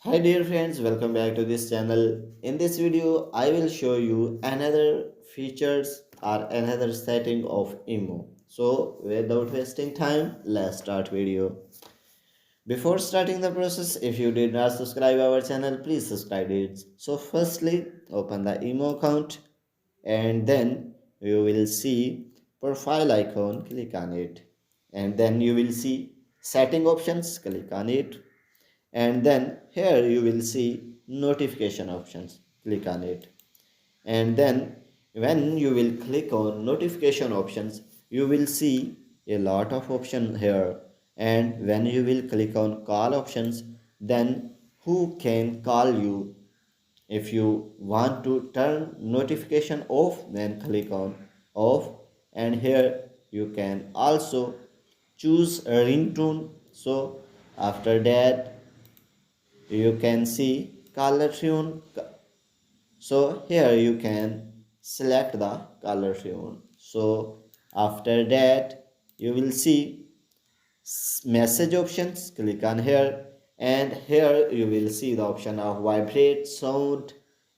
Hi dear friends, welcome back to this channel. In this video, I will show you another features or another setting of Imo. So without wasting time, let's start video. Before starting the process, if you did not subscribe our channel, please subscribe it. So firstly, open the Imo account and then you will see profile icon, click on it. And then you will see setting options, click on it, and then here you will see notification options, click on it. And then when you will click on notification options, you will see a lot of options here. And when you will click on call options, then who can call you. If you want to turn notification off, then click on off. And here you can also choose a ringtone. So after that you can see color tune. So here you can select the color tune. So after that you will see message options, click on here, and here you will see the option of vibrate, sound,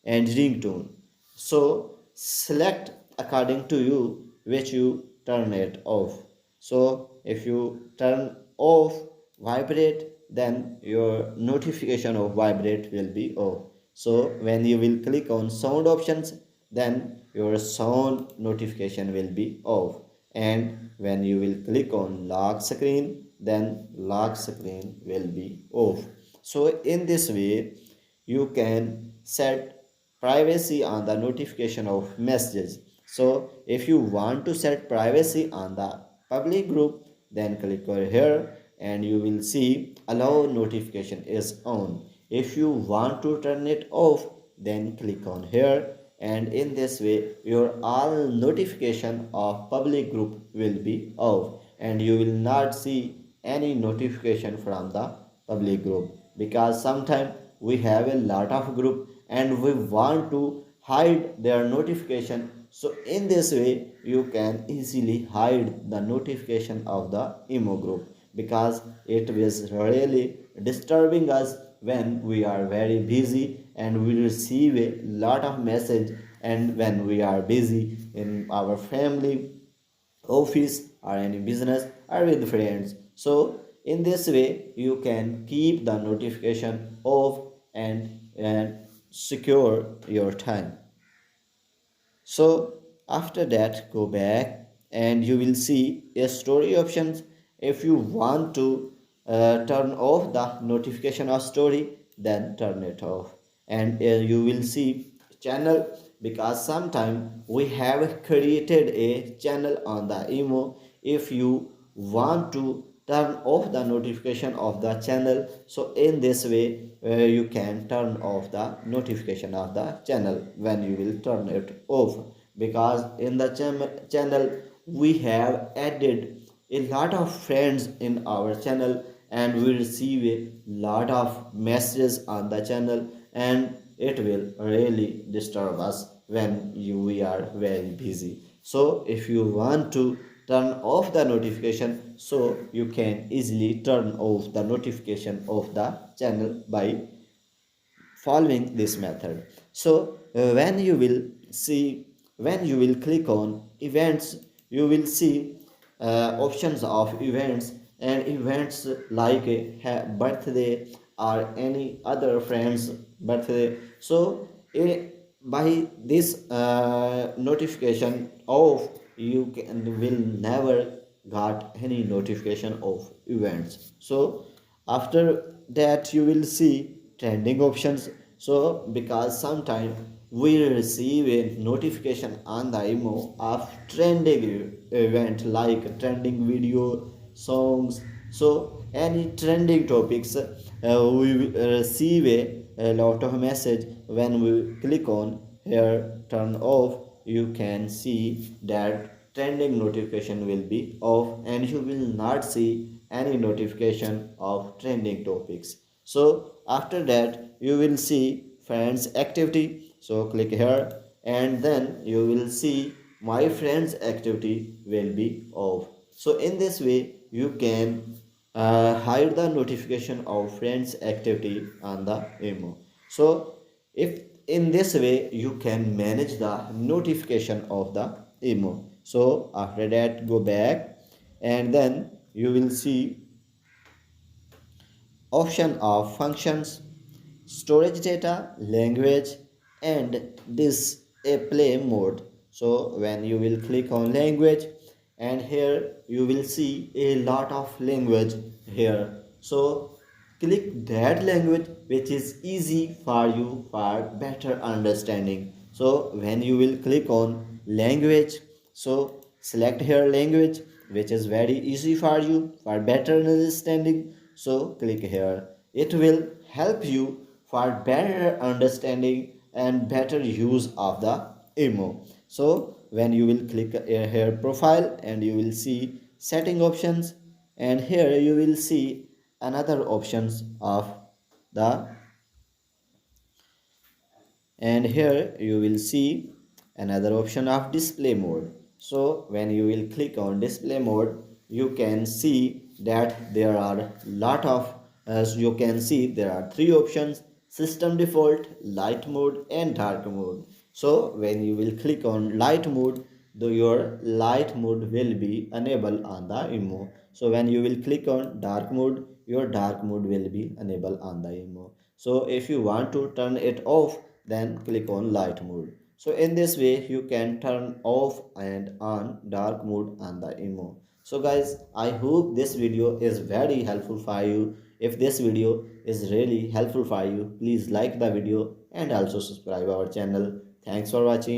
and ringtone. So select according to you which you turn it off. So if you turn off vibrate, then your notification of vibrate will be off. So when you will click on sound options, then your sound notification will be off. And when you will click on lock screen, then lock screen will be off. So in this way you can set privacy on the notification of messages. So if you want to set privacy on the public group, then click over here and you will see allow notification is on. If you want to turn it off, then click on here, and in this way your all notification of public group will be off and you will not see any notification from the public group, because sometimes we have a lot of group and we want to hide their notification. So in this way you can easily hide the notification of the emo group, because it is really disturbing us when we are very busy and we receive a lot of message, and when we are busy in our family, office, or any business, or with friends. So in this way you can keep the notification off and secure your time. So after that go back and you will see a story options. If you want to turn off the notification of story, then turn it off. And you will see channel, because sometime we have created a channel on the emo. If you want to turn off the notification of the channel, so in this way you can turn off the notification of the channel when you will turn it off. Because in the channel we have added a lot of friends in our channel, and we receive a lot of messages on the channel, and it will really disturb us when we are very busy. So if you want to turn off the notification, so you can easily turn off the notification of the channel by following this method. So when you will click on events, you will see options of events, and events like a birthday or any other friend's birthday. So by this notification off, will never got any notification of events. So after that you will see trending options. So because sometimes we receive a notification on the emo of trending event like trending video, songs. So any trending topics, we will receive a lot of message. When we click on here turn off, you can see that trending notification will be off and you will not see any notification of trending topics. So after that you will see friends activity. So click here and then you will see my friends activity will be off. So in this way you can hide the notification of friends activity on the emo. So if in this way you can manage the notification of the emo. So after that, go back and then you will see option of functions, storage data, language, and display mode. So when you will click on language, and here you will see a lot of language here. So click that language which is easy for you for better understanding. So when you will click on language, so select here language which is very easy for you for better understanding. So click here. It will help you for better understanding and better use of the emo. So when you will click here profile, and you will see setting options, and here you will see another options of the, and here you will see another option of display mode. So when you will click on display mode, you can see that there are lot of, as you can see there are three options: system default, light mode, and dark mode. So when you will click on light mode, your light mode will be enabled on the emo. So when you will click on dark mode, your dark mode will be enabled on the emo. So if you want to turn it off, then click on light mode. So in this way you can turn off and on dark mode on the emo. So guys, I hope this video is very helpful for you. If this video is really helpful for you, please like the video and also subscribe our channel. Thanks for watching.